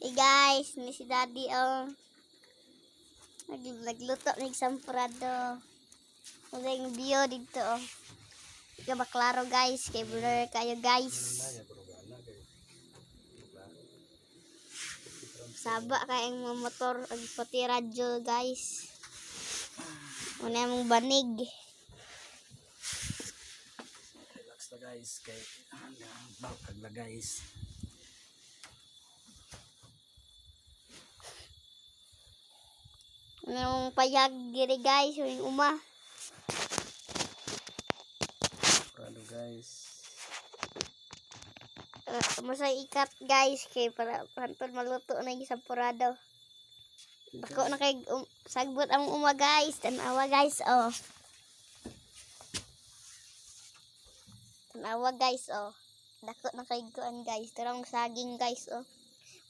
Hey guys, ni si Daddy nagluto ng sampurado. Wala yung view dito Ika ba klaro guys, kay blur kayo guys. Saba kayong mga motor ag pati radyo guys. Una mong banig. Relax na guys kay bakag na guys. Anong payag giri guys, yung uma. Prado guys. Masa ikat guys kay para hantod maluto na yung sampurado. Bako na kay sagbot ang uma guys, tanawa guys Tanawa guys Dako na kay kuan guys, tarong saging guys